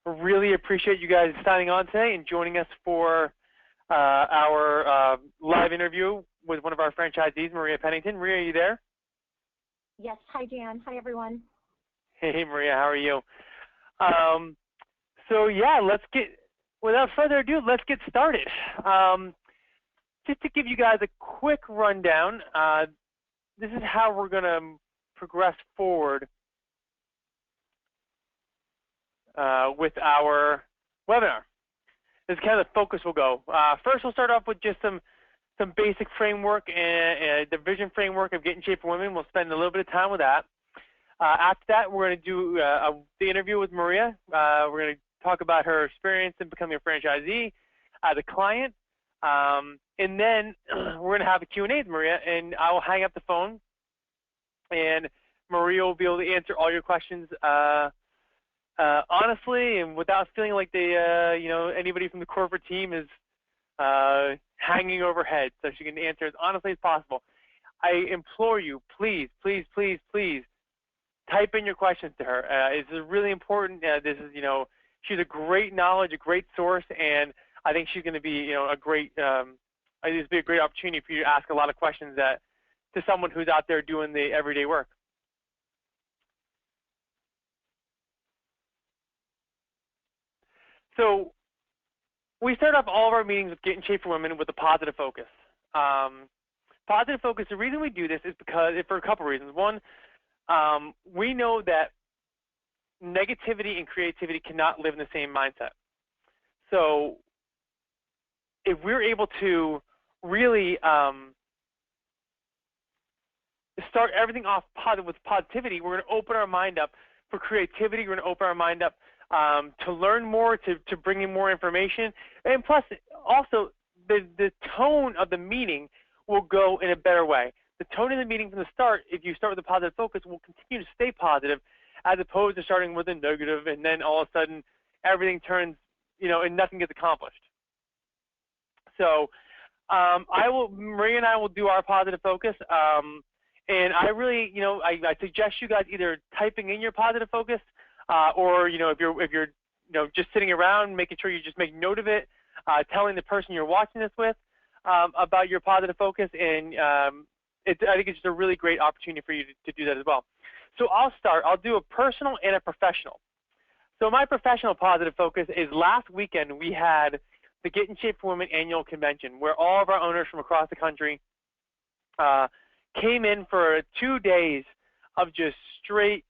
Really appreciate you guys signing on today and joining us for our live interview with one of our franchisees, Maria Pennington. Maria, are you there? Yes. Hi, Dan. Hi, everyone. Hey, Maria. How are you? So, yeah, without further ado, let's get started. Just to give you guys a quick rundown, this is how we're going to progress forward with our webinar. This is kind of the focus we'll go. First, we'll start off with just some basic framework and the vision framework of Get in Shape for Women. We'll spend a little bit of time with that. After that, we're going to do the interview with Maria. We're going to talk about her experience in becoming a franchisee, the client, and then we're going to have a Q&A with Maria, and I will hang up the phone, and Maria will be able to answer all your questions honestly and without feeling like anybody from the corporate team is hanging overhead, so she can answer as honestly as possible. I implore you, please, please, please, please, type in your questions to her. It's really important. This is, she's a great knowledge, a great source, and I think she's going to be, a great. I think this will be a great opportunity for you to ask a lot of questions to someone who's out there doing the everyday work. So we start off all of our meetings with Get in Shape for Women with a positive focus. Positive focus, the reason we do this is because, for a couple reasons. One, we know that negativity and creativity cannot live in the same mindset. So if we're able to really start everything off with positivity, we're going to open our mind up for creativity. We're going to open our mind up to learn more, to bring in more information. And plus, also, the tone of the meeting will go in a better way. The tone of the meeting from the start, if you start with a positive focus, will continue to stay positive, as opposed to starting with a negative, and then all of a sudden everything turns, and nothing gets accomplished. So Maria and I will do our positive focus, and I really, I suggest you guys either typing in your positive focus, or if you're just sitting around, making sure you just make note of it, telling the person you're watching this with about your positive focus, and I think it's just a really great opportunity for you to do that as well. So I'll start. I'll do a personal and a professional. So my professional positive focus is last weekend we had the Get in Shape for Women annual convention, where all of our owners from across the country came in for 2 days of just straight,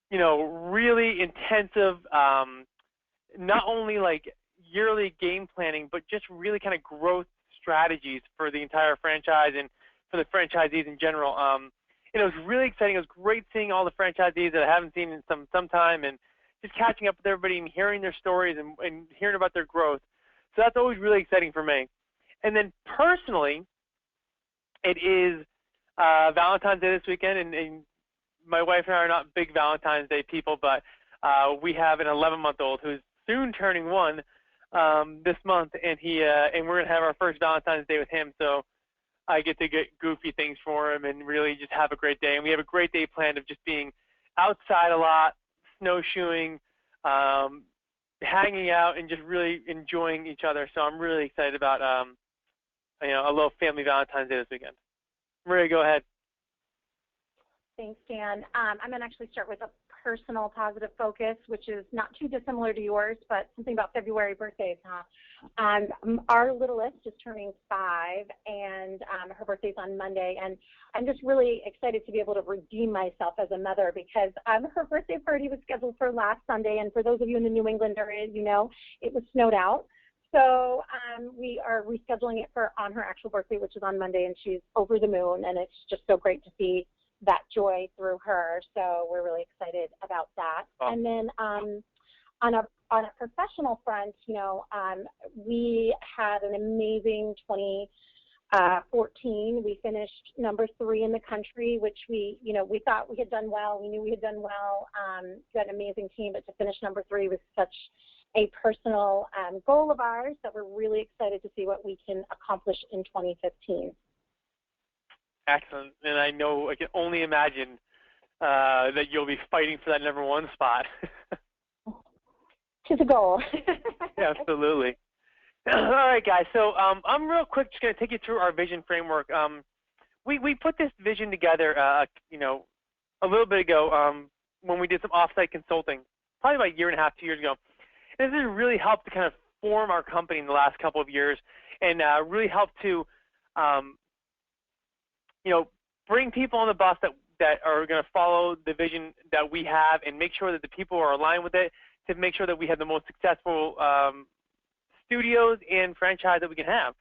really intensive, not only like yearly game planning, but just really kind of growth strategies for the entire franchise and for the franchisees in general. It was really exciting. It was great seeing all the franchisees that I haven't seen in some time, and just catching up with everybody and hearing their stories and hearing about their growth. So that's always really exciting for me. And then personally, it is Valentine's Day this weekend, and my wife and I are not big Valentine's Day people, but we have an 11-month-old who's soon turning 1 this month, and we're going to have our first Valentine's Day with him. So I get to get goofy things for him and really just have a great day. And we have a great day planned of just being outside a lot, snowshoeing, hanging out, and just really enjoying each other. So I'm really excited about a little family Valentine's Day this weekend. Maria, go ahead. Thanks, Dan. I'm going to actually start with a personal positive focus, which is not too dissimilar to yours, but something about February birthdays, huh? Our littlest is turning 5, and her birthday's on Monday, and I'm just really excited to be able to redeem myself as a mother, because her birthday party was scheduled for last Sunday, and for those of you in the New England area, it was snowed out. So we are rescheduling it on her actual birthday, which is on Monday, and she's over the moon, and it's just so great to see that joy through her. So we're really excited about that. Oh. And then on a professional front, we had an amazing 2014. We finished number 3 in the country, which we thought we had done well. We knew we had done well. We had an amazing team, but to finish number 3 was such a personal goal of ours that we're really excited to see what we can accomplish in 2015. Excellent, and I know I can only imagine that you'll be fighting for that number 1 spot. to the goal. Yeah, absolutely. All right, guys. So I'm real quick just going to take you through our vision framework. We put this vision together, a little bit ago when we did some offsite consulting, probably about a year and a half, 2 years ago. And this has really helped to kind of form our company in the last couple of years, and really helped to, bring people on the bus that are going to follow the vision that we have, and make sure that the people are aligned with it, to make sure that we have the most successful studios and franchise that we can have,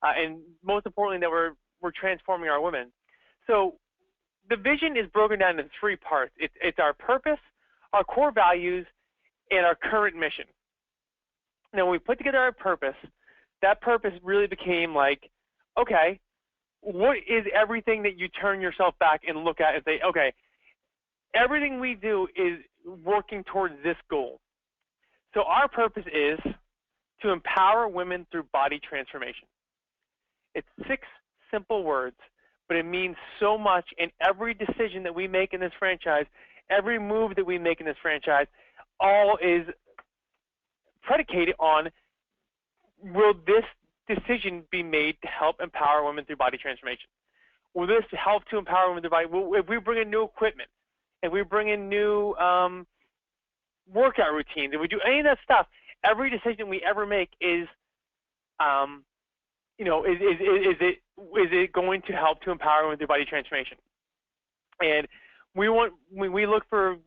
and most importantly, that we're transforming our women. So the vision is broken down into 3 parts. It's our purpose, our core values, and our current mission. Now, when we put together our purpose, that purpose really became like, okay, what is everything that you turn yourself back and look at and say, okay, everything we do is working towards this goal. So our purpose is to empower women through body transformation. It's 6 simple words, but it means so much, and every decision that we make in this franchise, every move that we make in this franchise, all is predicated on, will this decision be made to help empower women through body transformation? Will this help to empower women through body? If we bring in new equipment, if we bring in new workout routines, if we do any of that stuff, every decision we ever make is, is it going to help to empower women through body transformation? And we look for,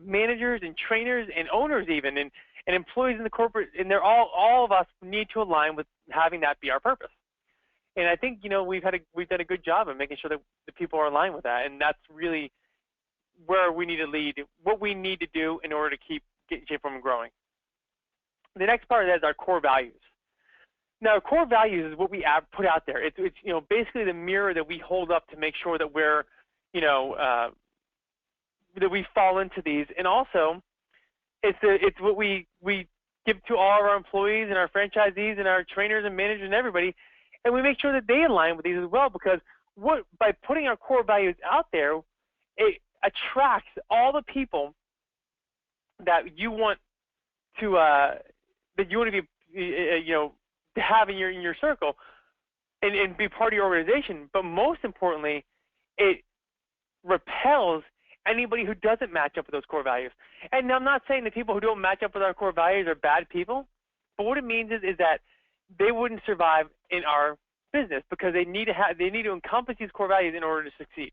managers and trainers and owners even, and employees in the corporate, and they're all of us need to align with having that be our purpose. And I think, we've done a good job of making sure that the people are aligned with that, and that's really where we need to lead, what we need to do in order to keep J-Form growing. The next part of that is our core values. Now, our core values is what we put out there. It's basically the mirror that we hold up to make sure that we're, that we fall into these. And also, it's what we give to all of our employees and our franchisees and our trainers and managers and everybody, and we make sure that they align with these as well, because by putting our core values out there, it attracts all the people that you want to to have in your circle and be part of your organization. But most importantly, it repels anybody who doesn't match up with those core values. And I'm not saying that people who don't match up with our core values are bad people, but what it means is that they wouldn't survive in our business, because they need to encompass these core values in order to succeed.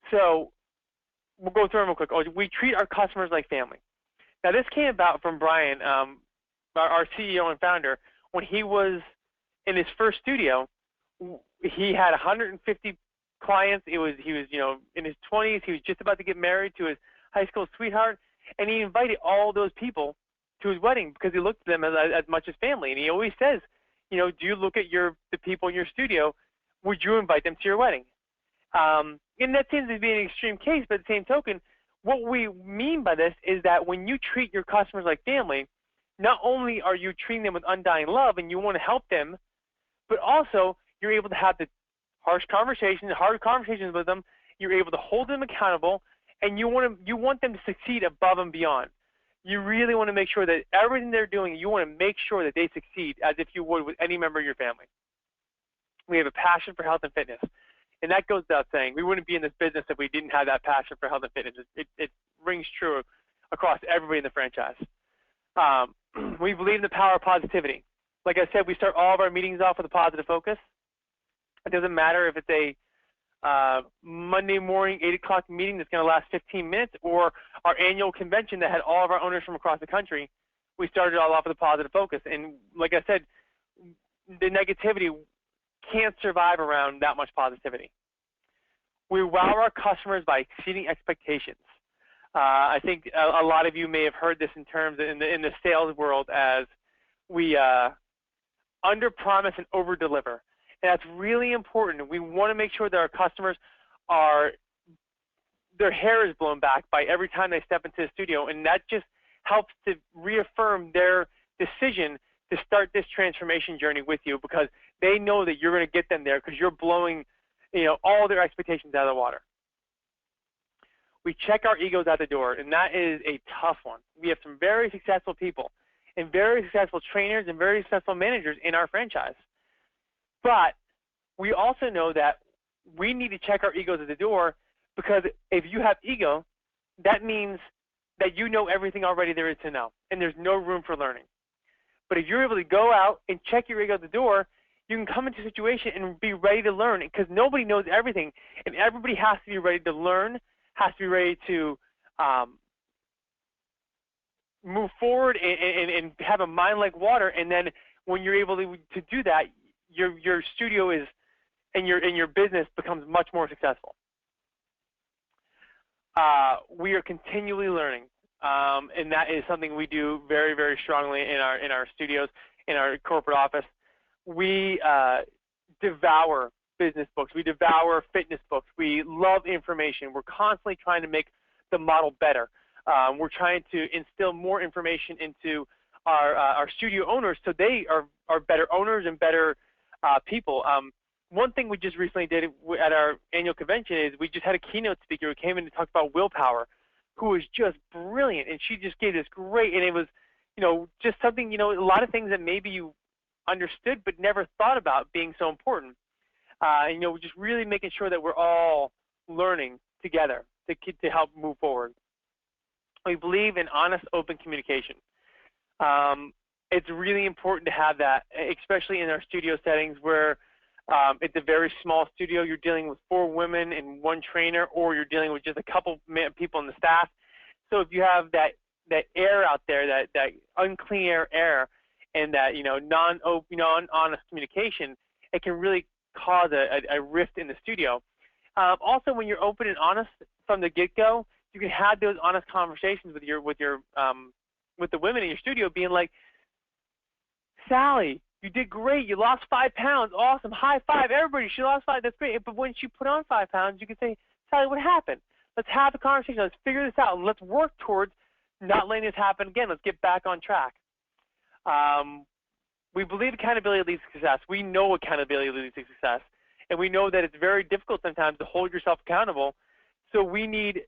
So we'll go through them real quick. We treat our customers like family. Now, this came about from Brian, our CEO and founder. When he was in his first studio, he had 150 clients. He was in his 20s. He was just about to get married to his high school sweetheart, and he invited all those people to his wedding because he looked at them as much as family. And he always says, do you look at the people in your studio? Would you invite them to your wedding? And that seems to be an extreme case, but at the same token, what we mean by this is that when you treat your customers like family, not only are you treating them with undying love and you want to help them, but also you're able to have the hard conversations with them. You're able to hold them accountable, and you want them to succeed above and beyond. You really want to make sure that everything they're doing, you want to make sure that they succeed as if you would with any member of your family. We have a passion for health and fitness, and that goes without saying. We wouldn't be in this business if we didn't have that passion for health and fitness. It rings true across everybody in the franchise. We believe in the power of positivity. Like I said, we start all of our meetings off with a positive focus. It doesn't matter if it's a Monday morning 8 o'clock meeting that's going to last 15 minutes, or our annual convention that had all of our owners from across the country. We started all off with a positive focus. And like I said, the negativity can't survive around that much positivity. We wow our customers by exceeding expectations. I think a lot of you may have heard this in terms in the sales world as we under-promise and over-deliver. And that's really important. We want to make sure that our customers their hair is blown back by every time they step into the studio, and that just helps to reaffirm their decision to start this transformation journey with you, because they know that you're going to get them there because you're blowing all their expectations out of the water. We check our egos at the door, and that is a tough one. We have some very successful people and very successful trainers and very successful managers in our franchise. But we also know that we need to check our egos at the door, because if you have ego, that means that you know everything already there is to know, and there's no room for learning. But if you're able to go out and check your ego at the door, you can come into a situation and be ready to learn, because nobody knows everything, and everybody has to be ready to learn, has to be ready to move forward and have a mind like water. And then when you're able to do that, your studio is and your business becomes much more successful. We are continually learning, and that is something we do very, very strongly in our studios, in our corporate office. We devour business books. We devour fitness books. We love information. We're constantly trying to make the model better. We're trying to instill more information into our studio owners, so they are better owners and better people. One thing we just recently did at our annual convention is we just had a keynote speaker who came in to talk about willpower, who was just brilliant, and she just gave this great, and it was, just something, a lot of things that maybe you understood but never thought about being so important. Just really making sure that we're all learning together to help move forward. We believe in honest, open communication. It's really important to have that, especially in our studio settings where it's a very small studio. You're dealing with 4 women and 1 trainer, or you're dealing with just a couple people in the staff. So if you have that air out there, that unclean air, and that non-honest communication, it can really cause a rift in the studio. Also, when you're open and honest from the get-go, you can have those honest conversations with the women in your studio, being like, Sally, you did great. You lost 5 pounds. Awesome. High five, everybody. She lost 5. That's great. But when she put on 5 pounds, you can say, Sally, what happened? Let's have a conversation. Let's figure this out, and let's work towards not letting this happen again. Let's get back on track. We believe accountability leads to success. We know accountability leads to success, and we know that it's very difficult sometimes to hold yourself accountable. So we need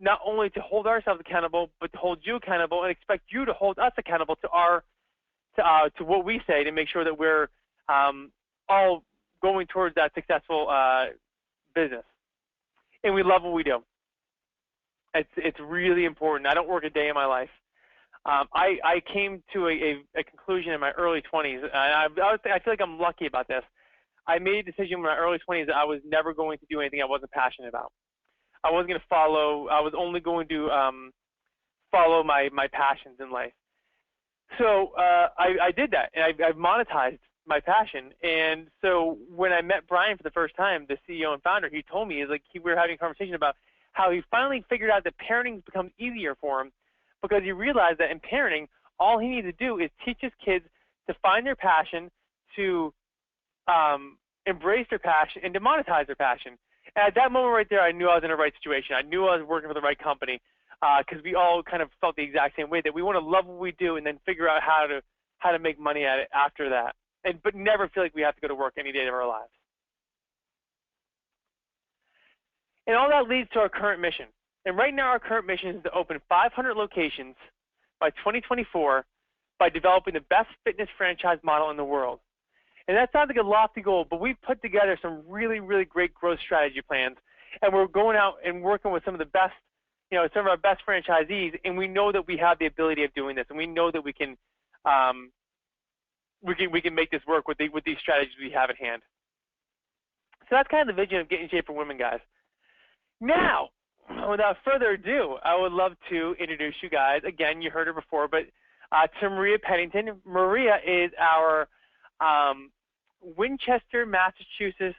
not only to hold ourselves accountable, but to hold you accountable and expect you to hold us accountable to what we say, to make sure that we're all going towards that successful business. And we love what we do. It's really important. I don't work a day in my life. I came to a conclusion in my early 20s, and I feel like I'm lucky about this. I made a decision in my early 20s that I was never going to do anything I wasn't passionate about. I wasn't going to follow. I was only going to follow my passions in life. So I did that, and I've monetized my passion. And so when I met Brian for the first time, the CEO and founder, he told me, we were having a conversation about how he finally figured out that parenting becomes easier for him, because he realized that in parenting, all he needs to do is teach his kids to find their passion, to embrace their passion, and to monetize their passion. And at that moment right there, I knew I was in the right situation. I knew I was working for the right company, because we all kind of felt the exact same way, that we want to love what we do and then figure out how to make money at it after that, but never feel like we have to go to work any day of our lives. And all that leads to our current mission. And right now our current mission is to open 500 locations by 2024 by developing the best fitness franchise model in the world. And that sounds like a lofty goal, but we've put together some really, really great growth strategy plans. And we're going out and working with some of the best, some of our best franchisees, and we know that we have the ability of doing this, and we know that we can make this work with these strategies we have at hand. So that's kind of the vision of Get in Shape for Women, guys. Now, without further ado, I would love to introduce you guys. Again, you heard her before, but to Maria Pennington. Maria is our Winchester, Massachusetts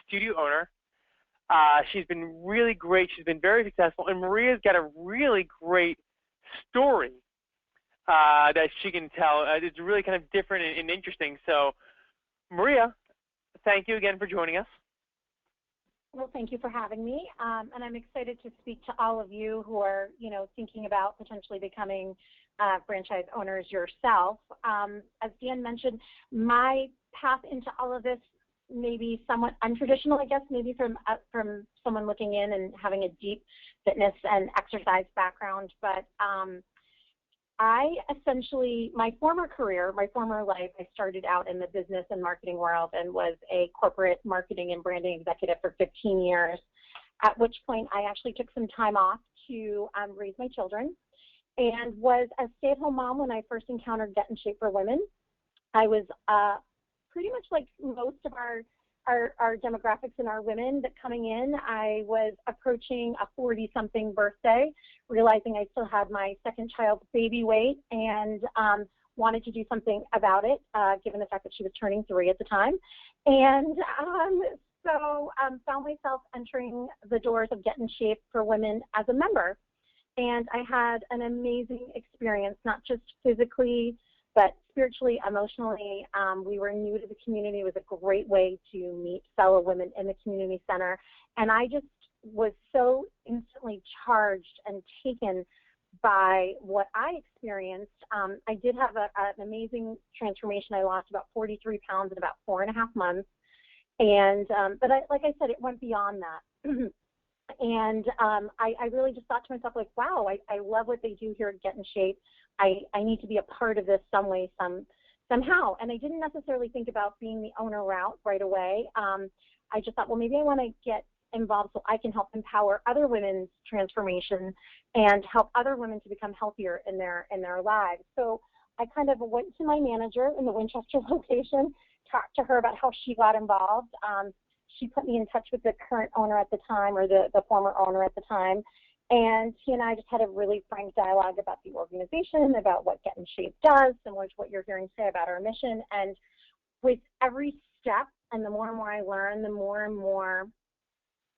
studio owner. She's been really great. She's been very successful, and Maria's got a really great story that she can tell. It's really kind of different and interesting. So, Maria, thank you again for joining us. Well, thank you for having me, and I'm excited to speak to all of you who are, thinking about potentially becoming franchise owners yourself. As Dan mentioned, my path into all of this maybe somewhat untraditional, I guess, maybe from someone looking in and having a deep fitness and exercise background. But I essentially, my former career, my former life, I started out in the business and marketing world and was a corporate marketing and branding executive for 15 years, at which point I actually took some time off to raise my children and was a stay-at-home mom when I first encountered Get in Shape for Women. I was pretty much like most of our demographics and our women that coming in. I was approaching a 40-something birthday, realizing I still had my second child's baby weight, and wanted to do something about it, given the fact that she was turning 3 at the time. And so found myself entering the doors of Get in Shape for Women as a member. And I had an amazing experience, not just physically, but spiritually, emotionally. We were new to the community. It was a great way to meet fellow women in the community center. And I just was so instantly charged and taken by what I experienced. I did have an amazing transformation. I lost about 43 pounds in about 4.5 months. And, but like I said, it went beyond that. And I really just thought to myself, like, wow, I love what they do here at Get in Shape. I need to be a part of this some way, somehow. And I didn't necessarily think about being the owner route right away. I just thought, well, maybe I want to get involved so I can help empower other women's transformation and help other women to become healthier in their lives. So I kind of went to my manager in the Winchester location, talked to her about how she got involved. She put me in touch with the current owner at the time, or the former owner at the time, and he and I just had a really frank dialogue about the organization, about what Get in Shape does, similar to what you're hearing today about our mission. And with every step, and the more and more I learned, the more and more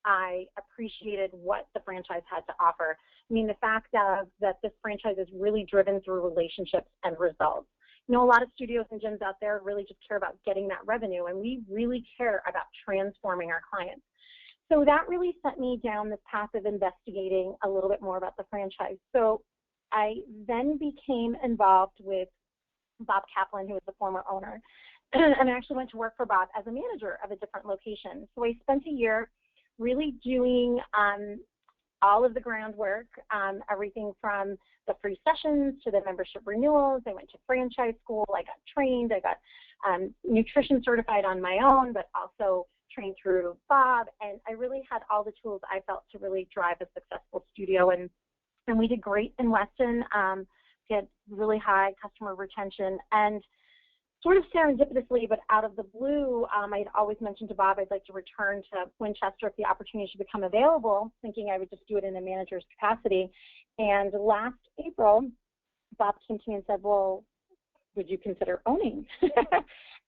I appreciated what the franchise had to offer. I mean, the fact that this franchise is really driven through relationships and results. You know, a lot of studios and gyms out there really just care about getting that revenue, and we really care about transforming our clients. So that really sent me down this path of investigating a little bit more about the franchise. So I then became involved with Bob Kaplan, who was the former owner, and I actually went to work for Bob as a manager of a different location. So I spent a year really doing all of the groundwork, everything from the free sessions to the membership renewals. I went to franchise school. I got trained. I got nutrition certified on my own, but also trained through Bob. And I really had all the tools I felt to really drive a successful studio. And we did great in Weston. We had really high customer retention. And sort of serendipitously, but out of the blue, I'd always mentioned to Bob I'd like to return to Winchester if the opportunity should become available, thinking I would just do it in a manager's capacity. And last April, Bob came to me and said, well, would you consider owning?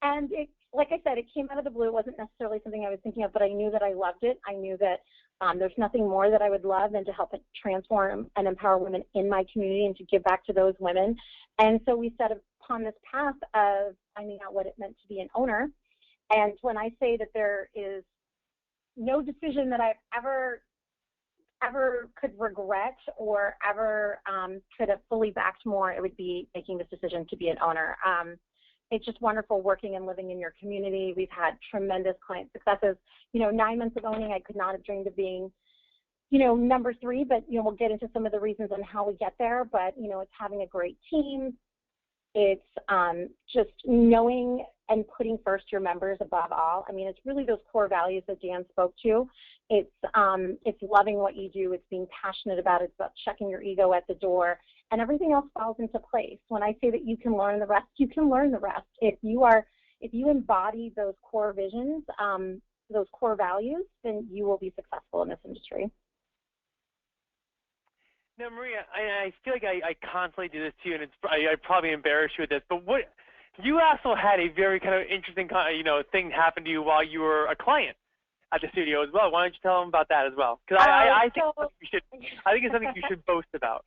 And it, like I said, it came out of the blue. It wasn't necessarily something I was thinking of, but I knew that I loved it. I knew that there's nothing more that I would love than to help it transform and empower women in my community and to give back to those women. And so we set upon this path of finding out what it meant to be an owner. And when I say that there is no decision that I've ever could regret or ever could have fully backed more, it would be making this decision to be an owner. It's just wonderful working and living in your community. We've had tremendous client successes. You know, 9 months of owning, I could not have dreamed of being, you know, number 3, but, you know, we'll get into some of the reasons on how we get there. But, you know, it's having a great team. It's just knowing and putting first your members above all. I mean, it's really those core values that Dan spoke to. It's loving what you do. It's being passionate about it. It's about checking your ego at the door, and everything else falls into place. When I say that you can learn the rest, you can learn the rest. If you embody those core visions, those core values, then you will be successful in this industry. Now, Maria, I feel like I constantly do this to you, and I probably embarrass you with this, but you also had a very kind of interesting thing happen to you while you were a client at the studio as well. Why don't you tell them about that as well? Because I think it's something you should boast about.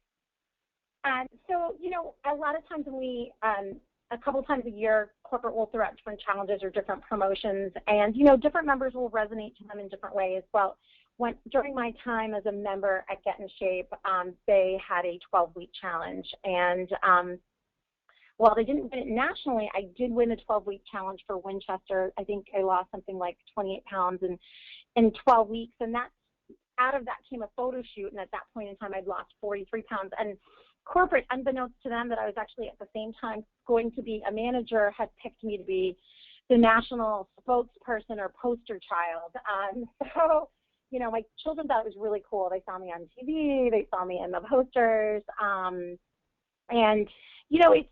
So, you know, a lot of times when we, a couple times a year, corporate will throw out different challenges or different promotions, and, you know, different members will resonate to them in different ways. Well, during my time as a member at Get in Shape, they had a 12-week challenge, and while they didn't win it nationally, I did win the 12-week challenge for Winchester. I think I lost something like 28 pounds in 12 weeks, and that out of that came a photo shoot, and at that point in time, I'd lost 43 pounds. And corporate, unbeknownst to them, that I was actually at the same time going to be a manager, had picked me to be the national spokesperson or poster child. So, you know, my children thought it was really cool. They saw me on TV, they saw me in the posters, and you know, it's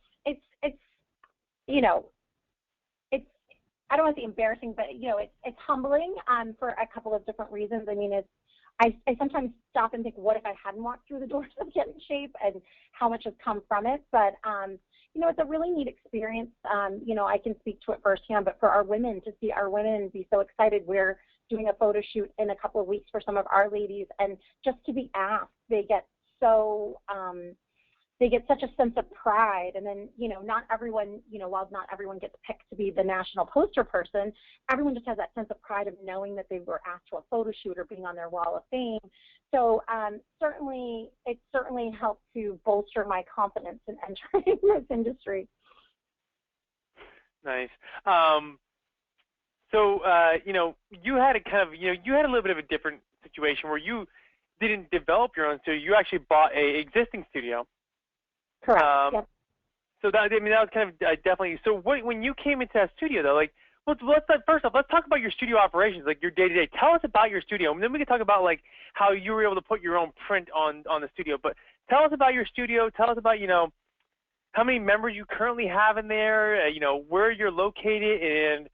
you know, it's, I don't want to say embarrassing, but you know, it's humbling for a couple of different reasons. I mean, I sometimes stop and think, what if I hadn't walked through the doors of Get in Shape, and how much has come from it. But, you know, it's a really neat experience. You know, I can speak to it firsthand, but for our women, to see our women be so excited, we're doing a photo shoot in a couple of weeks for some of our ladies, and just to be asked, they get so, they get such a sense of pride. And then, you know, not everyone, you know, while not everyone gets picked to be the national poster person, everyone just has that sense of pride of knowing that they were asked to a photo shoot or being on their wall of fame. So certainly, it certainly helped to bolster my confidence in entering this industry. Nice. So, you know, you had a kind of, you know, you had a little bit of a different situation where you didn't develop your own studio. You actually bought a existing studio. Correct. Yep. So that, I mean, that was kind of definitely. So when you came into that studio, though, like, let's first off, let's talk about your studio operations, like your day-to-day. Tell us about your studio, and then we can talk about like how you were able to put your own print on the studio. But tell us about your studio. Tell us about, you know, how many members you currently have in there. You know, where you're located,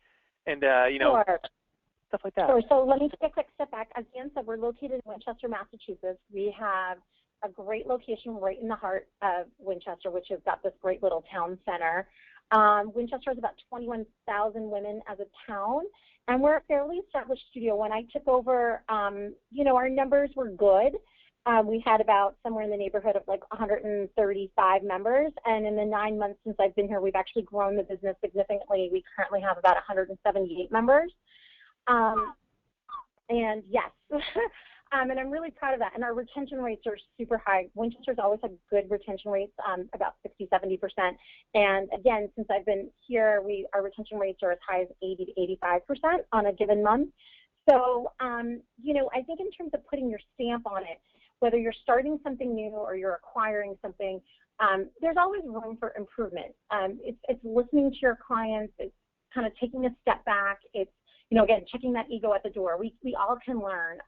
and you know, Sure. Stuff like that. Sure. So let me take a quick step back. As Dan said, we're located in Winchester, Massachusetts. We have a great location right in the heart of Winchester, which has got this great little town center. Winchester has about 21,000 women as a town, and we're a fairly established studio. When I took over, you know, our numbers were good. We had about somewhere in the neighborhood of like 135 members, and in the 9 months since I've been here, we've actually grown the business significantly. We currently have about 178 members. And yes, and I'm really proud of that. And our retention rates are super high. Winchester's always had good retention rates, about 60–70%. And again, since I've been here, our retention rates are as high as 80 to 85% on a given month. So, you know, I think in terms of putting your stamp on it, whether you're starting something new or you're acquiring something, there's always room for improvement. It's listening to your clients. It's kind of taking a step back. It's, you know, again, checking that ego at the door. We all can learn.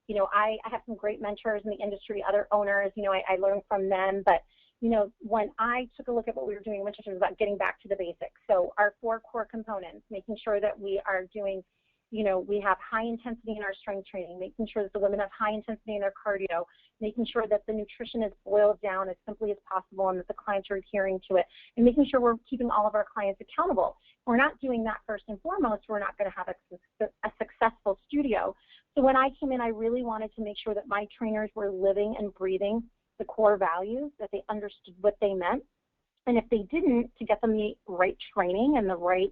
You know, I have some great mentors in the industry, other owners, you know, I learned from them. But, you know, when I took a look at what we were doing in Winchester, it was about getting back to the basics. So our 4 core components, making sure that we are doing, you know, we have high intensity in our strength training, making sure that the women have high intensity in their cardio, making sure that the nutrition is boiled down as simply as possible and that the clients are adhering to it, and making sure we're keeping all of our clients accountable. If we're not doing that first and foremost, we're not going to have a successful studio. So when I came in, I really wanted to make sure that my trainers were living and breathing the core values, that they understood what they meant. And if they didn't, to get them the right training and the right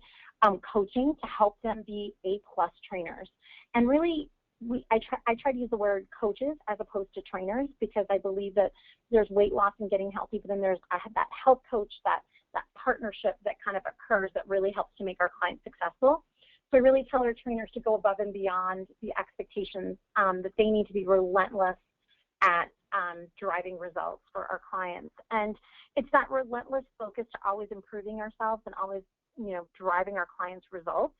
coaching to help them be A+ trainers. And really, I try to use the word coaches as opposed to trainers, because I believe that there's weight loss and getting healthy, but then there's that health coach, that partnership that kind of occurs that really helps to make our clients successful. So I really tell our trainers to go above and beyond the expectations, that they need to be relentless at driving results for our clients. And it's that relentless focus to always improving ourselves and always, you know, driving our clients' results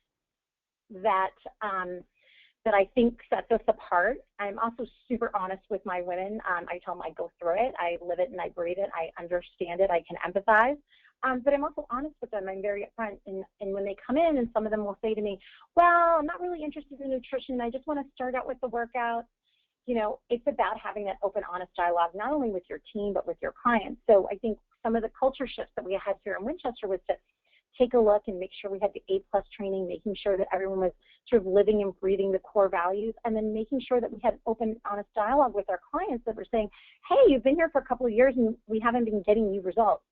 that that I think sets us apart. I'm also super honest with my women. I tell them I go through it, I live it and I breathe it, I understand it, I can empathize. But I'm also honest with them. I'm very upfront. And when they come in, and some of them will say to me, well, I'm not really interested in nutrition. I just want to start out with the workout. You know, it's about having that open, honest dialogue, not only with your team, but with your clients. So I think some of the culture shifts that we had here in Winchester was to take a look and make sure we had the A+ training, making sure that everyone was sort of living and breathing the core values, and then making sure that we had open, honest dialogue with our clients that were saying, hey, you've been here for a couple of years and we haven't been getting you results.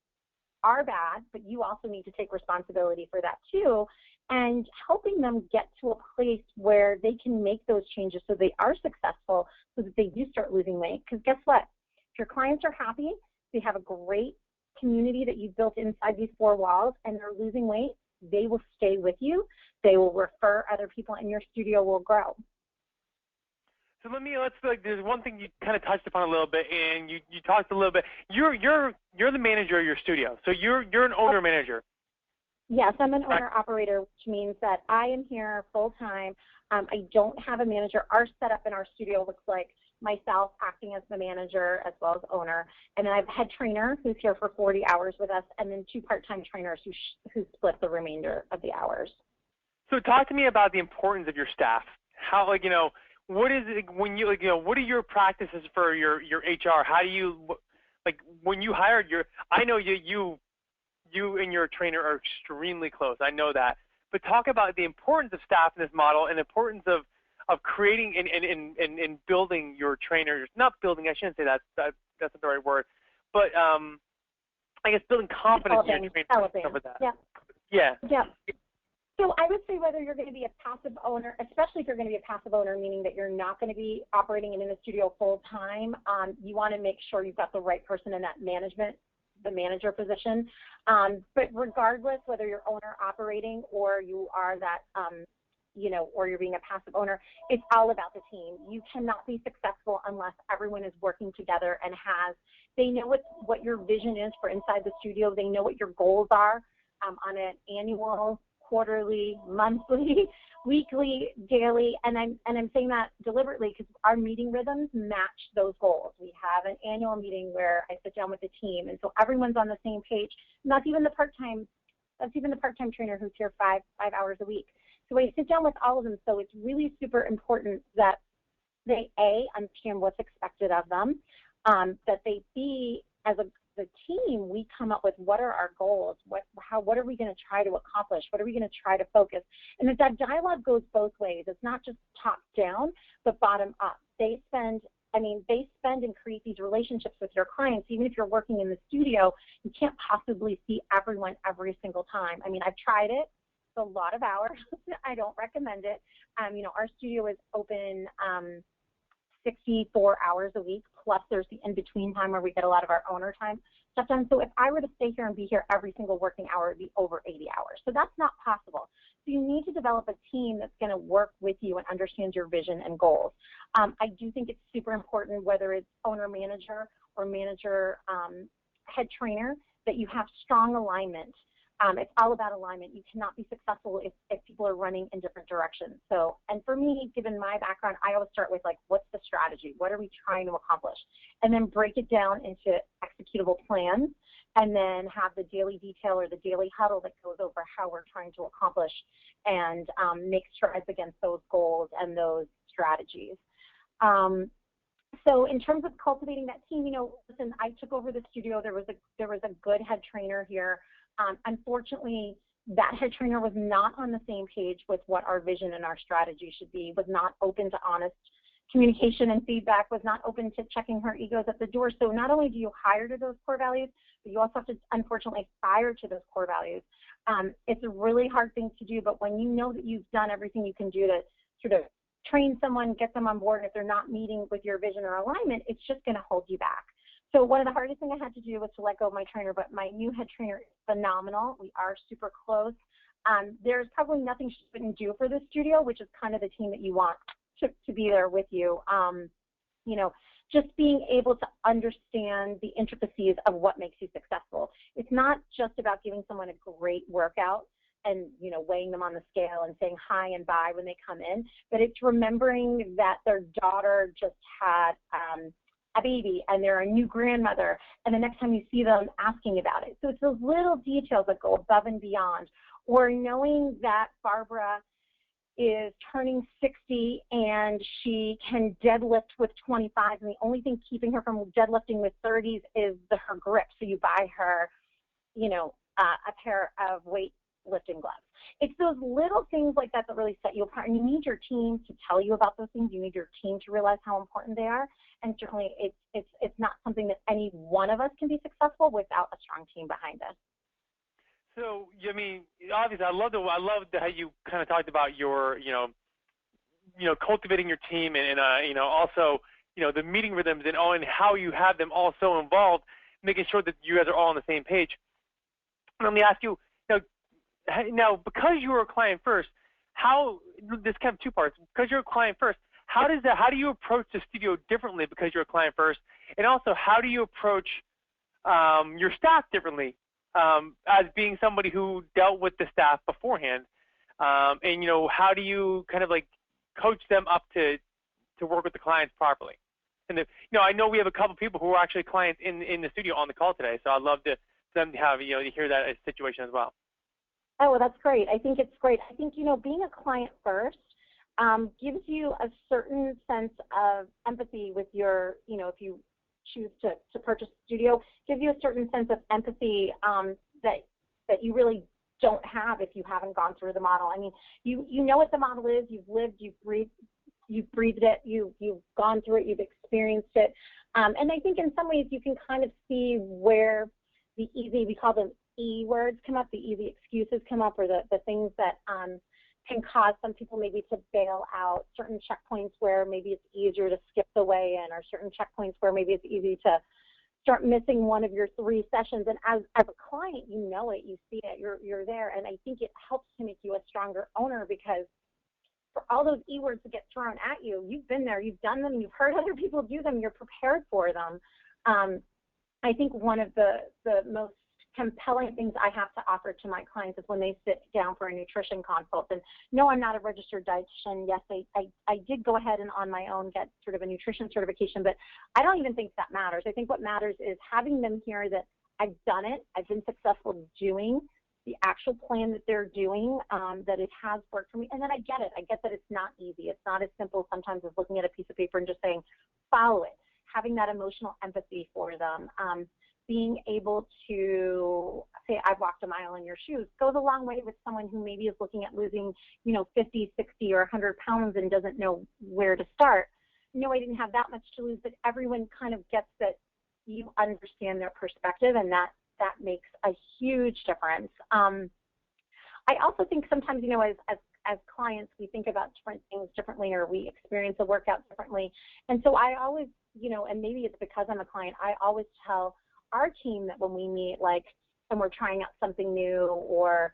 Are bad, but you also need to take responsibility for that too, and helping them get to a place where they can make those changes so they are successful, so that they do start losing weight. Because guess what? If your clients are happy, they have a great community that you've built inside these four walls and they're losing weight, they will stay with you. They will refer other people, and your studio will grow. So there's one thing you kind of touched upon a little bit, and you talked a little bit. You're the manager of your studio, so you're an owner manager. Yes, I'm an owner operator, which means that I am here full time. I don't have a manager. Our setup in our studio looks like myself acting as the manager as well as owner, and then I have a head trainer who's here for 40 hours with us, and then 2 part-time trainers who split the remainder of the hours. So talk to me about the importance of your staff. How, what is it when you, what are your practices for your HR? How do you, when you hired I know you and your trainer are extremely close. I know that. But talk about the importance of staff in this model and the importance of creating and building your trainers. Not building, I shouldn't say that's not the right word. But I guess building confidence in your trainers and stuff like that. Yeah. Yeah. Yeah. So I would say whether you're going to be a passive owner, especially if you're going to be a passive owner, meaning that you're not going to be operating in the studio full time, you want to make sure you've got the right person in that the manager position. But regardless, whether you're owner operating or you are that, or you're being a passive owner, it's all about the team. You cannot be successful unless everyone is working together and they know what your vision is for inside the studio. They know what your goals are on an annual, quarterly, monthly, weekly, daily, and I'm saying that deliberately because our meeting rhythms match those goals. We have an annual meeting where I sit down with the team, and so everyone's on the same page. That's even the part-time trainer who's here five hours a week. So I sit down with all of them. So it's really super important that they understand what's expected of them, that they as the team, we come up with what are our goals, what are we going to try to accomplish, what are we going to try to focus, and that dialogue goes both ways. It's not just top down, but bottom up. They spend and create these relationships with your clients. Even if you're working in the studio, you can't possibly see everyone every single time. I mean, I've tried it. It's a lot of hours. I don't recommend it. Our studio is open 64 hours a week, plus there's the in-between time where we get a lot of our owner time stuff done. So if I were to stay here and be here every single working hour, it would be over 80 hours. So that's not possible. So you need to develop a team that's going to work with you and understands your vision and goals. I do think it's super important, whether it's owner-manager or manager head trainer, that you have strong alignment. It's all about alignment. You cannot be successful if people are running in different directions. So, and for me, given my background, I always start with what's the strategy? What are we trying to accomplish? And then break it down into executable plans, and then have the daily detail or the daily huddle that goes over how we're trying to accomplish and make strides against those goals and those strategies. So in terms of cultivating that team, listen, I took over the studio. There was a good head trainer here. Unfortunately, that head trainer was not on the same page with what our vision and our strategy should be, was not open to honest communication and feedback, was not open to checking her egos at the door. So not only do you hire to those core values, but you also have to, unfortunately, fire to those core values. It's a really hard thing to do, but when you know that you've done everything you can do to sort of train someone, get them on board, and if they're not meeting with your vision or alignment, it's just going to hold you back. So one of the hardest things I had to do was to let go of my trainer, but my new head trainer is phenomenal. We are super close. There's probably nothing she wouldn't do for this studio, which is kind of the team that you want to be there with you. Just being able to understand the intricacies of what makes you successful. It's not just about giving someone a great workout and weighing them on the scale and saying hi and bye when they come in, but it's remembering that their daughter just had a baby and they're a new grandmother, and the next time you see them, asking about it. So it's those little details that go above and beyond. Or knowing that Barbara is turning 60 and she can deadlift with 25, and the only thing keeping her from deadlifting with 30s is her grip. So you buy her, a pair of weightlifting gloves. It's those little things like that that really set you apart, and you need your team to tell you about those things. You need your team to realize how important they are, and certainly it's not something that any one of us can be successful without a strong team behind us. So, obviously, I love how you kind of talked about your, cultivating your team and also, the meeting rhythms and how you have them all so involved. making sure that you guys are all on the same page. And let me ask you, now because you were a client first, this kind of two parts, because you're a client first, how do you approach the studio differently because you're a client first? And also, how do you approach your staff differently as being somebody who dealt with the staff beforehand? And how do you kind of like coach them up to work with the clients properly? And I know we have a couple people who are actually clients in the studio on the call today, so I'd love to them to have to hear that situation as well. Oh, well, that's great. I think it's great. I think being a client first gives you a certain sense of empathy with your if you choose to purchase a studio, gives you a certain sense of empathy that you really don't have if you haven't gone through the model. I mean, you know what the model is. You've lived, you've breathed it, you've gone through it, you've experienced it. And I think in some ways you can kind of see where the easy, we call them E words, come up, the easy excuses come up, or the things that can cause some people maybe to bail out, certain checkpoints where maybe it's easier to skip the way in, or certain checkpoints where maybe it's easy to start missing one of your 3 sessions. And as a client, you know it, you see it, you're there. And I think it helps to make you a stronger owner, because for all those E words that get thrown at you, you've been there, you've done them, you've heard other people do them, you're prepared for them. I think one of the most compelling things I have to offer to my clients is when they sit down for a nutrition consult. And no, I'm not a registered dietitian. Yes, I did go ahead and on my own get sort of a nutrition certification, but I don't even think that matters. I think what matters is having them hear that I've done it, I've been successful doing the actual plan that they're doing, that it has worked for me, and then I get it. I get that it's not easy. It's not as simple sometimes as looking at a piece of paper and just saying, follow it. Having that emotional empathy for them, being able to say, I've walked a mile in your shoes, goes a long way with someone who maybe is looking at losing, 50, 60, or 100 pounds and doesn't know where to start. No, I didn't have that much to lose, but everyone kind of gets that you understand their perspective, and that makes a huge difference. I also think sometimes, as clients, we think about different things differently, or we experience a workout differently. And so I always, and maybe it's because I'm a client, I always tell our team that when we meet, and we're trying out something new, or,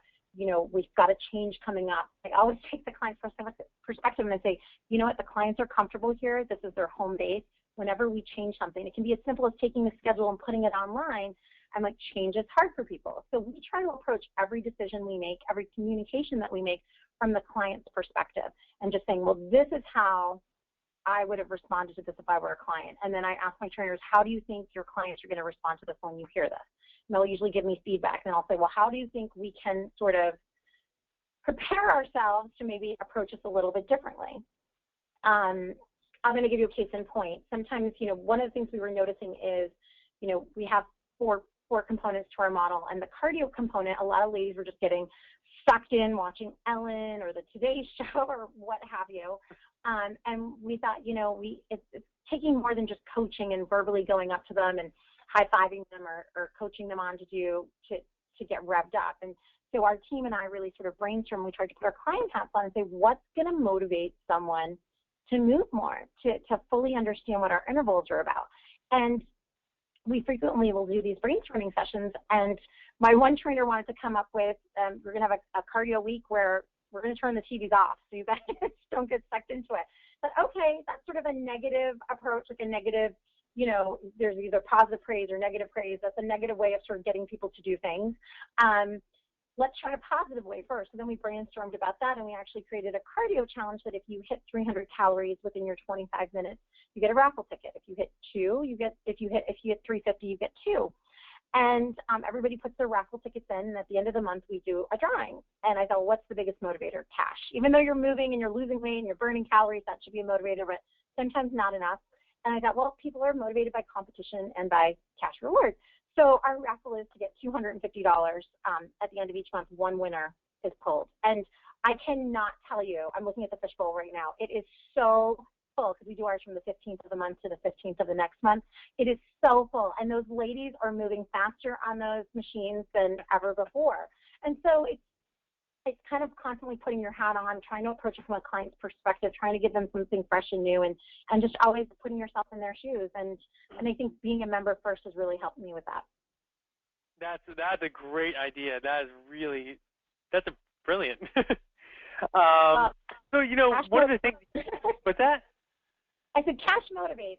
we've got a change coming up, I always take the client's perspective and I say, you know what, the clients are comfortable here. This is their home base. Whenever we change something, it can be as simple as taking the schedule and putting it online. I'm like, change is hard for people. So we try to approach every decision we make, every communication that we make from the client's perspective, and just saying, well, this is how I would have responded to this if I were a client. And then I ask my trainers, how do you think your clients are going to respond to this when you hear this? And they'll usually give me feedback, and I'll say, well, how do you think we can sort of prepare ourselves to maybe approach this a little bit differently? I'm going to give you a case in point. Sometimes, one of the things we were noticing is, we have four components to our model, and the cardio component, a lot of ladies were just getting sucked in watching Ellen or the Today Show or what have you. And we thought, it's taking more than just coaching and verbally going up to them and high-fiving them or coaching them on to get revved up. And so our team and I really sort of brainstormed. We tried to put our client hats on and say, what's going to motivate someone to move more, to fully understand what our intervals are about? And we frequently will do these brainstorming sessions, and my one trainer wanted to come up with, we're going to have a cardio week where we're going to turn the TVs off so you guys don't get sucked into it. But okay, that's sort of a negative approach, like a negative, there's either positive praise or negative praise. That's a negative way of sort of getting people to do things. Let's try a positive way first. So then we brainstormed about that, and we actually created a cardio challenge that if you hit 300 calories within your 25 minutes, you get a raffle ticket. If you hit 2, if you hit 350, you get 2. And everybody puts their raffle tickets in, and at the end of the month, we do a drawing. And I thought, what's the biggest motivator? Cash. Even though you're moving and you're losing weight and you're burning calories, that should be a motivator, but sometimes not enough. And I thought, well, people are motivated by competition and by cash rewards. So our raffle is to get $250 at the end of each month. One winner is pulled. And I cannot tell you, I'm looking at the fishbowl right now. It is so full, because we do ours from the 15th of the month to the 15th of the next month. It is so full, and those ladies are moving faster on those machines than ever before. And so it's kind of constantly putting your hat on, trying to approach it from a client's perspective, trying to give them something fresh and new, and just always putting yourself in their shoes. And I think being a member first has really helped me with that. That's a great idea. That's a brilliant. So, you know, one of the things, what's that? I said cash motivates.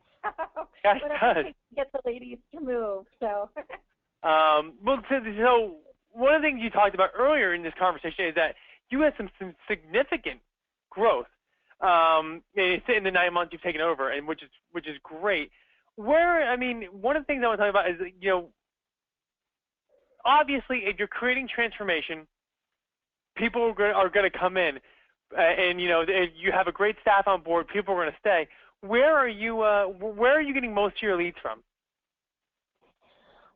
Cash does. Get the ladies to move, so. Well, so one of the things you talked about earlier in this conversation is that you had some significant growth in the 9 months you've taken over, and which is great. I mean, one of the things I want to talk about is, you know, obviously if you're creating transformation, people are going to come in, and you know, if you have a great staff on board, people are going to stay. Where are you getting most of your leads from?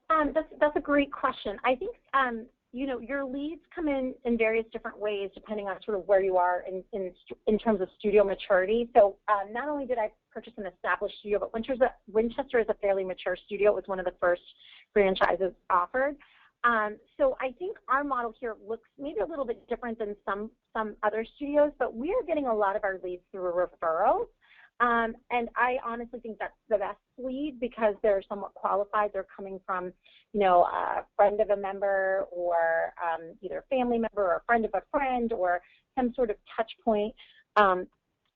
That's a great question. I think you know, your leads come in various different ways depending on sort of where you are in terms of studio maturity. So not only did I purchase an established studio, but Winchester is a fairly mature studio. It was one of the first franchises offered. So I think our model here looks maybe a little bit different than some other studios, but we are getting a lot of our leads through referrals. And I honestly think that's the best lead because they're somewhat qualified. They're coming from, you know, a friend of a member or either a family member or a friend of a friend or some sort of touch point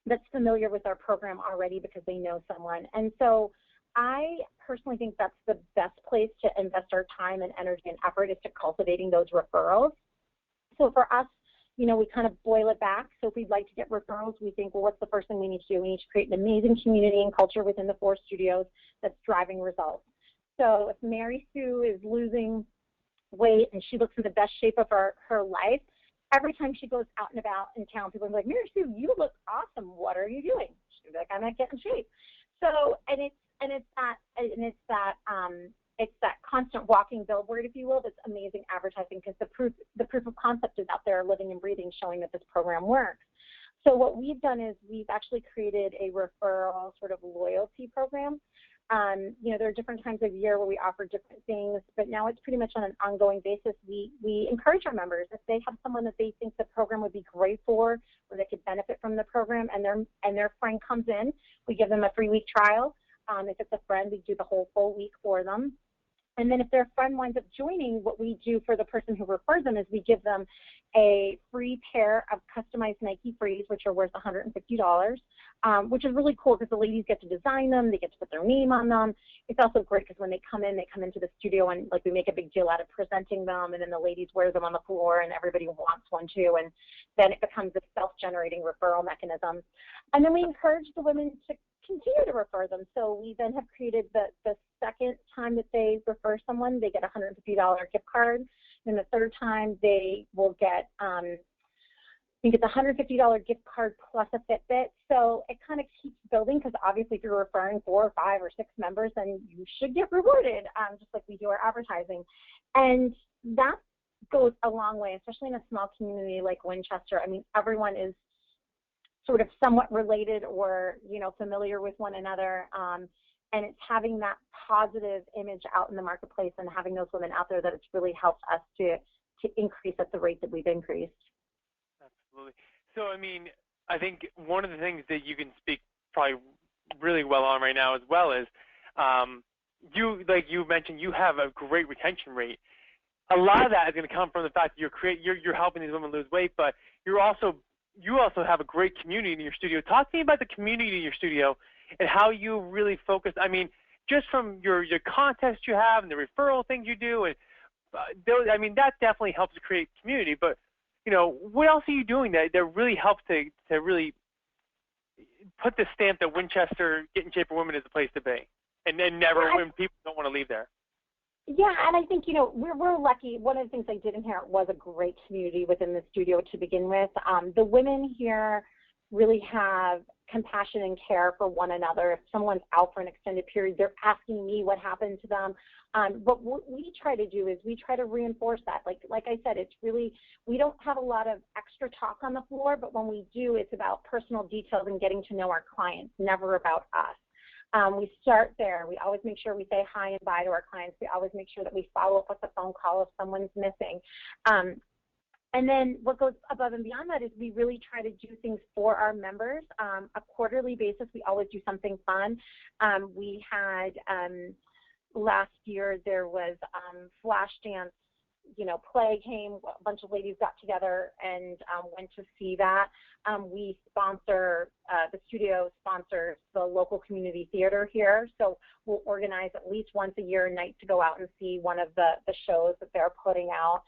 that's familiar with our program already because they know someone. And so I personally think that's the best place to invest our time and energy and effort is to cultivating those referrals. So for us, you know, we kind of boil it back. So if we'd like to get referrals, we think, well, what's the first thing we need to do? We need to create an amazing community and culture within the 4 studios that's driving results. So if Mary Sue is losing weight and she looks in the best shape of her life, every time she goes out and about in town, people are like, Mary Sue, you look awesome. What are you doing? She's like, I'm not getting shape. So, it's that constant walking billboard, if you will, that's amazing advertising because the proof of concept is out there living and breathing, showing that this program works. So what we've done is we've actually created a referral sort of loyalty program. You know, there are different times of year where we offer different things, but now it's pretty much on an ongoing basis. We encourage our members, if they have someone that they think the program would be great for or they could benefit from the program and their friend comes in, we give them a free week trial. If it's a friend, we do the whole full week for them. And then if their friend winds up joining, what we do for the person who refers them is we give them a free pair of customized Nike Frees, which are worth $150, which is really cool because the ladies get to design them. They get to put their name on them. It's also great because when they come into the studio and like we make a big deal out of presenting them, and then the ladies wear them on the floor and everybody wants one too. And then it becomes a self-generating referral mechanism. And then we encourage the women to continue to refer them. So we then have created the second time that they refer someone, they get a $150 gift card. And the third time they will get, I think it's a $150 gift card plus a Fitbit. So it kind of keeps building because obviously if you're referring 4 or 5 or 6 members, then you should get rewarded, just like we do our advertising. And that goes a long way, especially in a small community like Winchester. I mean, everyone is sort of somewhat related or, you know, familiar with one another. And it's having that positive image out in the marketplace and having those women out there that it's really helped us to increase at the rate that we've increased. Absolutely. So, I mean, I think one of the things that you can speak probably really well on right now as well is like you mentioned, you have a great retention rate. A lot of that is going to come from the fact that you're helping these women lose weight, but you also have a great community in your studio. Talk to me about the community in your studio and how you really focus. I mean, just from your contests you have and the referral things you do, and I mean, that definitely helps to create community. But you know, what else are you doing that really helps to really put the stamp that Winchester Get in Shape for Women is the place to be, and never when people don't want to leave there? Yeah, and I think, you know, we're lucky. One of the things I did inherit was a great community within the studio to begin with. The women here really have compassion and care for one another. If someone's out for an extended period, they're asking me what happened to them. But what we try to do is we try to reinforce that. Like I said, it's really, we don't have a lot of extra talk on the floor, but when we do, it's about personal details and getting to know our clients, never about us. We start there. We always make sure we say hi and bye to our clients. We always make sure that we follow up with a phone call if someone's missing. And then what goes above and beyond that is we really try to do things for our members. A quarterly basis, we always do something fun. We had last year there was flash dance, play came, a bunch of ladies got together and went to see that. We sponsor, the studio sponsors the local community theater here, so we'll organize at least once a year a night to go out and see one of the shows that they're putting out.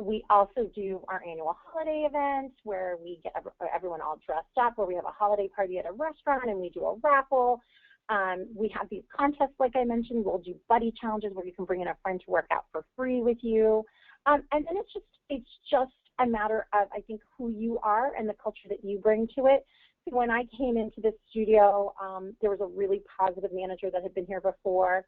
We also do our annual holiday events where we get everyone all dressed up, where we have a holiday party at a restaurant and we do a raffle. We have these contests, like I mentioned. We'll do buddy challenges where you can bring in a friend to work out for free with you. And then it's just a matter of, I think, who you are and the culture that you bring to it. So when I came into the studio, there was a really positive manager that had been here before.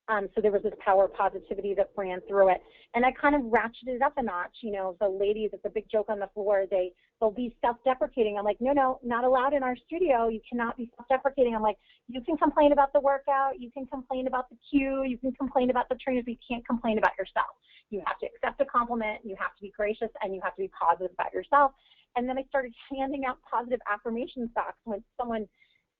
So there was this power of positivity that ran through it. And I kind of ratcheted it up a notch. The ladies, it's a big joke on the floor, they'll be self-deprecating. I'm like, no, not allowed in our studio. You cannot be self-deprecating. I'm like, you can complain about the workout, you can complain about the cue, you can complain about the trainers, but you can't complain about yourself. You have to accept a compliment, you have to be gracious, and you have to be positive about yourself. And then I started handing out positive affirmation socks when someone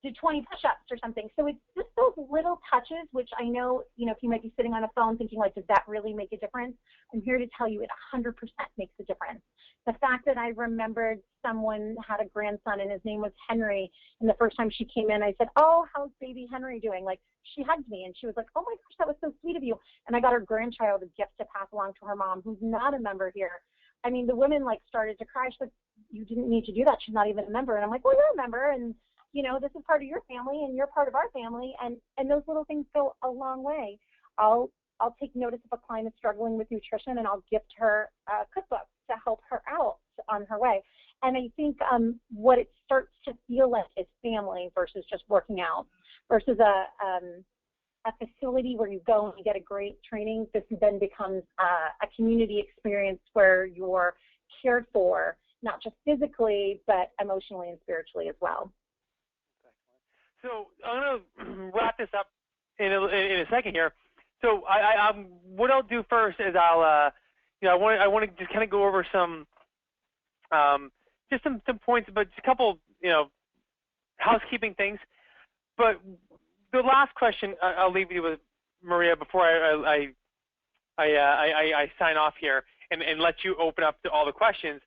did 20 push-ups or something. So it's just those little touches, which I know, if you might be sitting on a phone thinking, like, does that really make a difference? I'm here to tell you it 100% makes a difference. The fact that I remembered someone had a grandson and his name was Henry, and the first time she came in, I said, oh, how's baby Henry doing? Like, she hugged me, and she was like, oh, my gosh, that was so sweet of you. And I got her grandchild a gift to pass along to her mom, who's not a member here. I mean, the women, started to cry. She said, you didn't need to do that. She's not even a member. And I'm like, well, you're a member, and this is part of your family and you're part of our family, and those little things go a long way. I'll take notice if a client is struggling with nutrition, and I'll gift her a cookbook to help her out on her way. And I think what it starts to feel like is family versus just working out, versus a facility where you go and you get a great training. This then becomes a community experience where you're cared for, not just physically, but emotionally and spiritually as well. So I'm going to wrap this up in a second here. So what I'll do first is I want to just kind of go over some just some points, but just a couple housekeeping things. But the last question I'll leave you with, Maria, before I sign off here and let you open up to all the questions.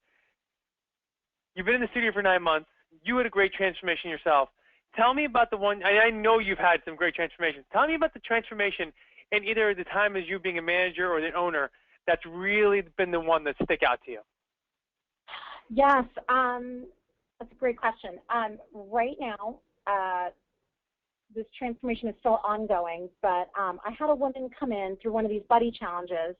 You've been in the studio for 9 months. You had a great transformation yourself. Tell me about the one, I know you've had some great transformations. Tell me about the transformation in either the time as you being a manager or the owner that's really been the one that stick out to you. Yes, that's a great question. Right now, this transformation is still ongoing, but I had a woman come in through one of these buddy challenges.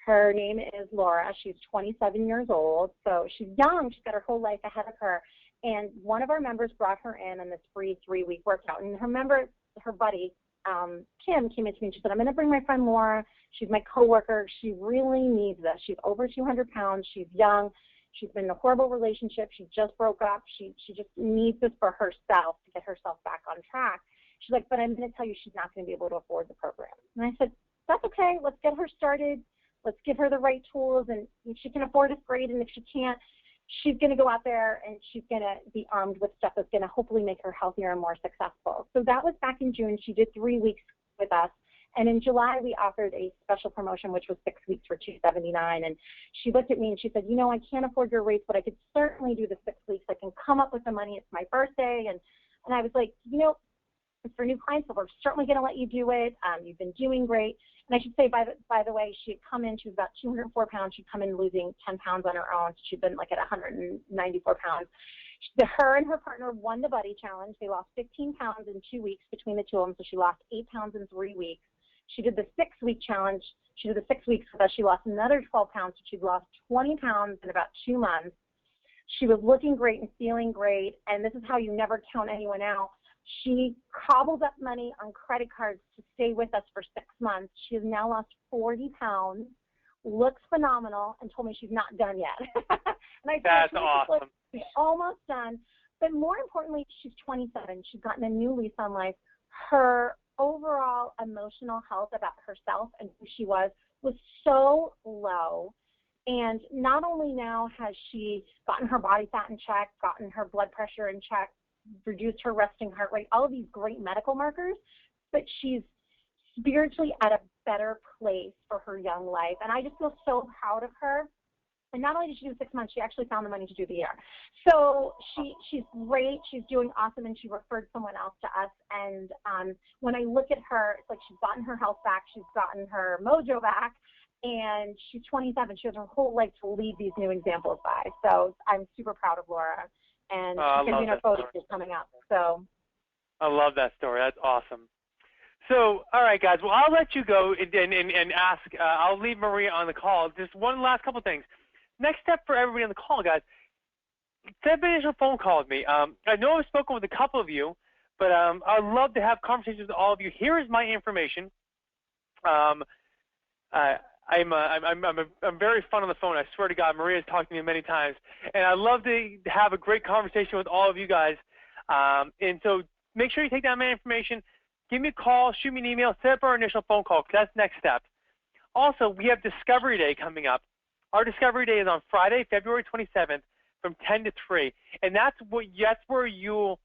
Her name is Laura. She's 27 years old, so she's young. She's got her whole life ahead of her. And one of our members brought her in on this free 3-week workout. And her buddy, Kim, came in to me and she said, I'm going to bring my friend Laura. She's my coworker. She really needs this. She's over 200 pounds. She's young. She's been in a horrible relationship. She just broke up. She just needs this for herself to get herself back on track. She's like, but I'm going to tell you she's not going to be able to afford the program. And I said, that's okay. Let's get her started. Let's give her the right tools. And if she can afford it, great. And if she can't, she's going to go out there and she's going to be armed with stuff that's going to hopefully make her healthier and more successful. So that was back in June. She did 3 weeks with us. And in July, we offered a special promotion, which was 6 weeks for $279. And she looked at me and she said, I can't afford your rates, but I could certainly do the 6 weeks. I can come up with the money. It's my birthday. And I was like, for new clients, so we're certainly going to let you do it. You've been doing great. And I should say, by the way, she had come in, she was about 204 pounds. She'd come in losing 10 pounds on her own. She'd been like at 194 pounds. Her and her partner won the buddy challenge. They lost 15 pounds in 2 weeks between the two of them, so she lost 8 pounds in 3 weeks. She did the 6-week challenge. She did the 6 weeks with us. She lost another 12 pounds, so she'd lost 20 pounds in about 2 months. She was looking great and feeling great, and this is how you never count anyone out. She cobbled up money on credit cards to stay with us for 6 months. She has now lost 40 pounds, looks phenomenal, and told me she's not done yet. And I said, that's awesome. She's almost done. But more importantly, she's 27. She's gotten a new lease on life. Her overall emotional health about herself and who she was so low. And not only now has she gotten her body fat in check, gotten her blood pressure in check, reduced her resting heart rate, all of these great medical markers, but she's spiritually at a better place for her young life. And I just feel so proud of her. And not only did she do 6 months, she actually found the money to do the year. So she's great. She's doing awesome, and she referred someone else to us. And when I look at her, it's like she's gotten her health back. She's gotten her mojo back. And she's 27. She has her whole life to lead these new examples by. So I'm super proud of Laura. And she's going to be in our photos coming up. So I love that story. That's awesome. So, all right, guys. Well, I'll let you go and ask. I'll leave Maria on the call. Just one last couple things. Next step for everybody on the call, guys, set an initial phone call with me. I know I've spoken with a couple of you, but I'd love to have conversations with all of you. Here is my information. I'm very fun on the phone. I swear to God, Maria's talked to me many times, and I'd love to have a great conversation with all of you guys. And so make sure you take down my information. Give me a call, shoot me an email, set up our initial phone call, because that's next step. Also, we have Discovery Day coming up. Our Discovery Day is on Friday, February 27th from 10 to 3. And that's where you'll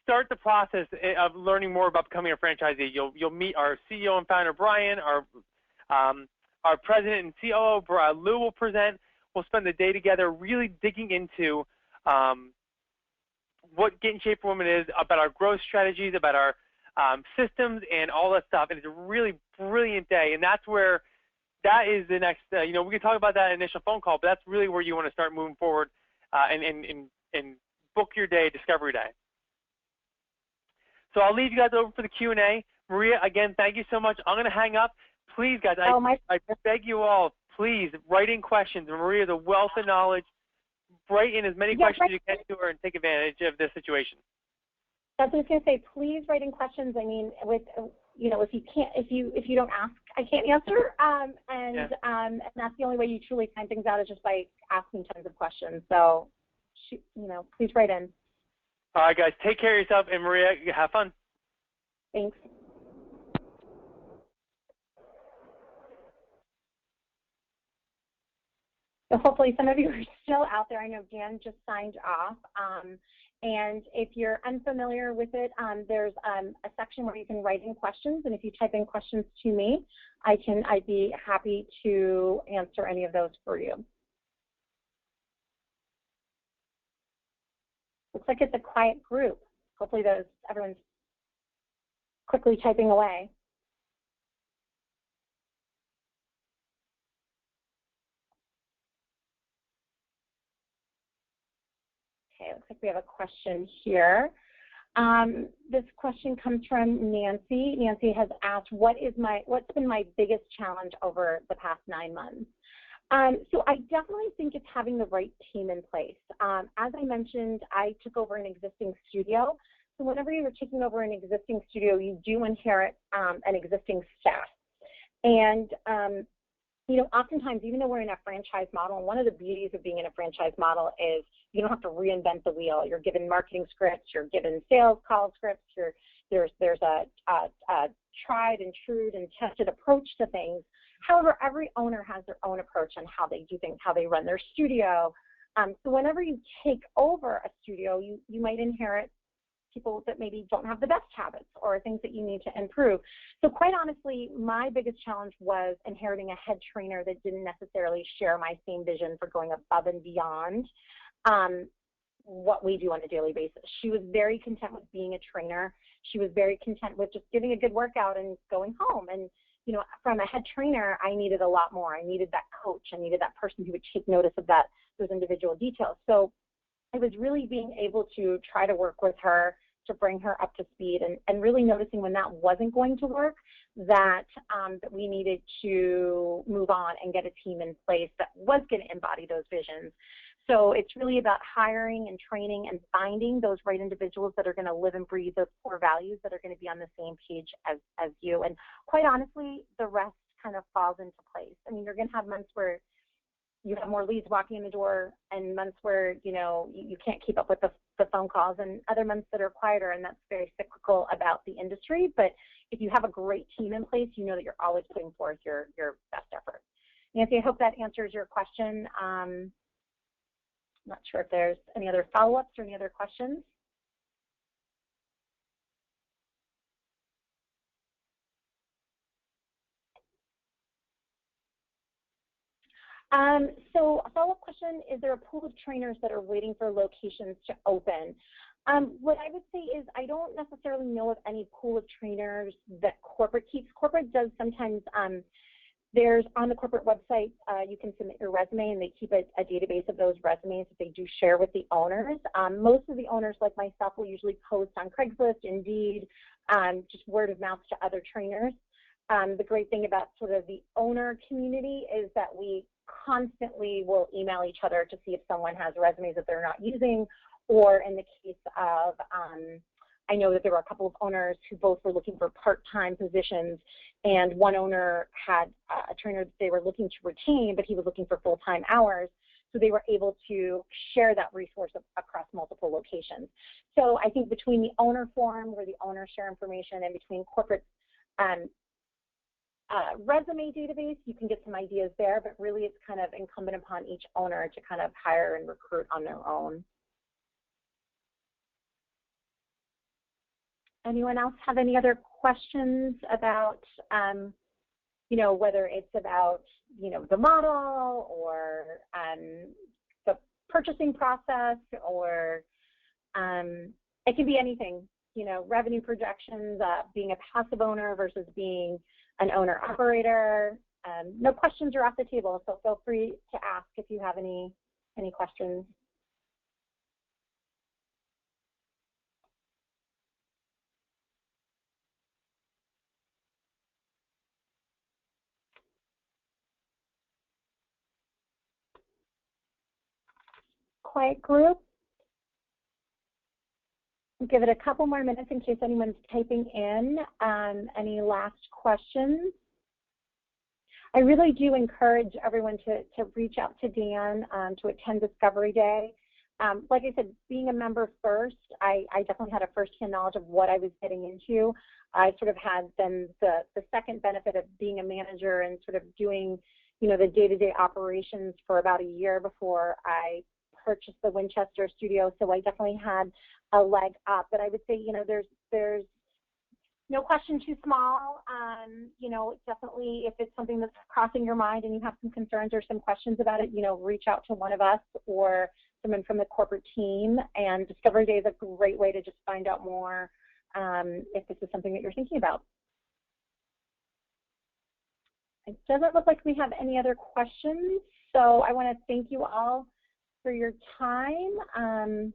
start the process of learning more about becoming a franchisee. You'll meet our CEO and founder, Brian, our president and COO, Lou, will present. We'll spend the day together really digging into what Get in Shape for Women is, about our growth strategies, about our systems, and all that stuff. And it's a really brilliant day. And that's where that is the next, we can talk about that initial phone call, but that's really where you want to start moving forward and book your day, Discovery Day. So I'll leave you guys over for the Q&A. Maria, again, thank you so much. I'm going to hang up. Please, guys, I beg you all, please write in questions. Maria's a wealth of knowledge. Write in as many questions as you can to her and take advantage of this situation. That's what I was going to say. Please write in questions. I mean, if you don't ask, I can't answer. And that's the only way you truly find things out, is just by asking tons of questions. So, please write in. All right, guys, take care of yourself, and Maria, have fun. Thanks. So hopefully some of you are still out there. I know Dan just signed off. And if you're unfamiliar with it, there's a section where you can write in questions. And if you type in questions to me, I'd be happy to answer any of those for you. Looks like it's a quiet group. Hopefully everyone's quickly typing away. Okay, looks like we have a question here. This question comes from Nancy. Nancy has asked, what's been my biggest challenge over the past 9 months? So I definitely think it's having the right team in place. As I mentioned, I took over an existing studio. So whenever you're taking over an existing studio, you do inherit an existing staff. And oftentimes, even though we're in a franchise model, and one of the beauties of being in a franchise model is you don't have to reinvent the wheel. You're given marketing scripts, you're given sales call scripts, there's a tried and true and tested approach to things. However, every owner has their own approach on how they do things, how they run their studio. So whenever you take over a studio, you might inherit people that maybe don't have the best habits or things that you need to improve. So quite honestly, my biggest challenge was inheriting a head trainer that didn't necessarily share my same vision for going above and beyond what we do on a daily basis. She was very content with being a trainer. She was very content with just giving a good workout and going home. And from a head trainer, I needed a lot more. I needed that coach. I needed that person who would take notice of those individual details. So it was really being able to try to work with her to bring her up to speed, and really noticing when that wasn't going to work, that we needed to move on and get a team in place that was going to embody those visions. So it's really about hiring and training and finding those right individuals that are going to live and breathe those core values, that are going to be on the same page as you. And quite honestly, the rest kind of falls into place. I mean, you're going to have months where you have more leads walking in the door, and months where you can't keep up with the phone calls, and other months that are quieter, and that's very cyclical about the industry. But if you have a great team in place, you know that you're always putting forth your best effort. Nancy, I hope that answers your question. Not sure if there's any other follow-ups or any other questions. So a follow-up question, is there a pool of trainers that are waiting for locations to open? What I would say is I don't necessarily know of any pool of trainers that corporate keeps. Corporate does sometimes, there's on the corporate website, you can submit your resume and they keep a database of those resumes that they do share with the owners. Most of the owners, like myself, will usually post on Craigslist, Indeed, just word of mouth to other trainers. The great thing about sort of the owner community is that we constantly will email each other to see if someone has resumes that they're not using, or in the case of, I know that there were a couple of owners who both were looking for part-time positions, and one owner had a trainer that they were looking to retain, but he was looking for full-time hours, so they were able to share that resource across multiple locations. So I think between the owner forum where the owners share information and between corporate resume database, you can get some ideas there, but really it's kind of incumbent upon each owner to kind of hire and recruit on their own. Anyone else have any other questions about, you know, whether it's about, you know, the model or the purchasing process, or it can be anything, you know, revenue projections, being a passive owner versus being an owner operator. No questions are off the table, so feel free to ask if you have any questions. Quiet group. We'll give it a couple more minutes in case anyone's typing in. Any last questions? I really do encourage everyone to reach out to Dan to attend Discovery Day. Like I said, being a member first, I definitely had a first-hand knowledge of what I was getting into. I sort of had then the second benefit of being a manager and sort of doing, you know, the day-to-day operations for about a year before I purchased the Winchester studio, so I definitely had a leg up. But I would say, you know, there's no question too small. You know, definitely if it's something that's crossing your mind and you have some concerns or some questions about it, you know, reach out to one of us or someone from the corporate team. And Discovery Day is a great way to just find out more if this is something that you're thinking about. It doesn't look like we have any other questions, so I want to thank you all for your time.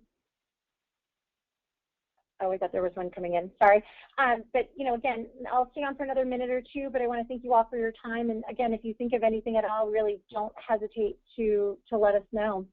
Oh, I thought there was one coming in, sorry. But, you know, again, I'll stay on for another minute or two, but I want to thank you all for your time. And again, if you think of anything at all, really don't hesitate to let us know.